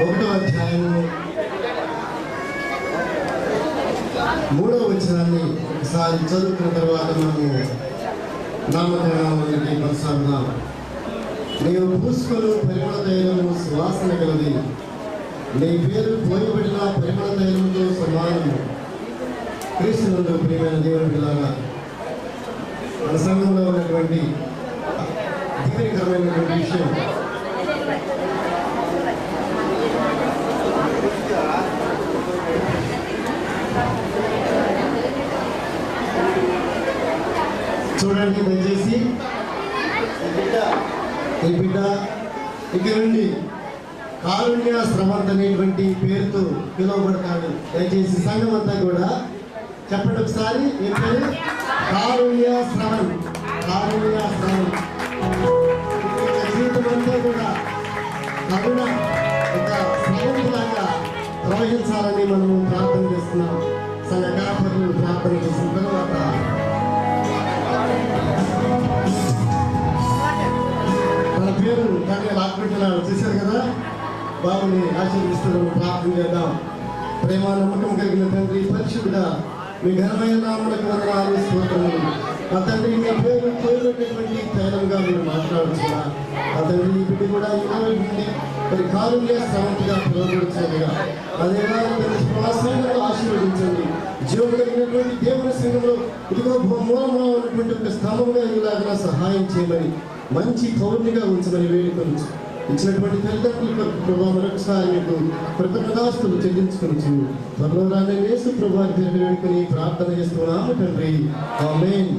1వ అధ్యాయము 3వ వచనాన్ని ఒకసారి చదువుకున్న తర్వాత మనము నామకరణానికి కొనసాగుదాం. నీవు పూసుకొని పరిమళ తైలము సువాసన గలది, నీ పేరు పోయబడిన పరిమళ తైలముతో సమానము. క్రీస్తునందు ప్రియమైన దేవుని పిల్లగా మన సంఘంలో ఉన్నటువంటి దీవెనకరమైనటువంటి విషయం చూడండి. దయచేసి ఈ బిడ్డ ఇక నుండి కారుణ్య శ్రవంత్ అనేటువంటి పేరుతో పిలువబడతాడు. దయచేసి సంఘం అంతా కూడా చెప్పండి ఒకసారి. ఈ పేరు కారుణ్య శ్రవంత్. కారుణ్య శ్రవంత్ జీవితం అంతా కూడా కరుణ ఒక శ్రవంతులాగా ప్రవహించాలని మనము ప్రార్థన చేస్తున్నాం. సంఘ కాపరులు ప్రార్థన చేసిన తర్వాత మన పేరు కానీ లాక్పెట్టినాడు. చూశారు కదా, బాబుని ఆశీర్వదిస్తున్నాము. ప్రార్థన చేద్దాం. ప్రేమ నమ్మకం కలిగిన తండ్రి, పరిశుద్ధుడా, మీ ఘనమైన నామములకు వందనాలు, స్తోత్రములు. మా తండ్రి, మీ పేరు పోయినటువంటి తైలంగా మీరు మాట్లాడుతున్నా. మా తండ్రి, ఈ బిడ్డ కూడా ఈ రోజు నుండి మరి కారుణ్య శ్రవంతిగా పిలువబడుతున్నదిగా అదేలా సంఘంలో ఆశీర్వదించండి. జీవం కలిగినటువంటి దేవుని సంఘంలో ఇదిగో మూలంలో ఉన్నటువంటి ఒక స్తంభంగా ఇలాగా సహాయం చేయమని, మంచి పౌర్ణిగా ఉంచమని వేడుకొని ఇచ్చినటువంటి తల్లిదండ్రులకు ప్రభావ మరొకసారి మీకు కృతజ్ఞతాస్తులు చెల్లించుకొని త్వరలో రాని యేసు ప్రభువారి పేరు వేడుకొని ప్రార్థన చేస్తున్నాము తండ్రి. ఆమేన్.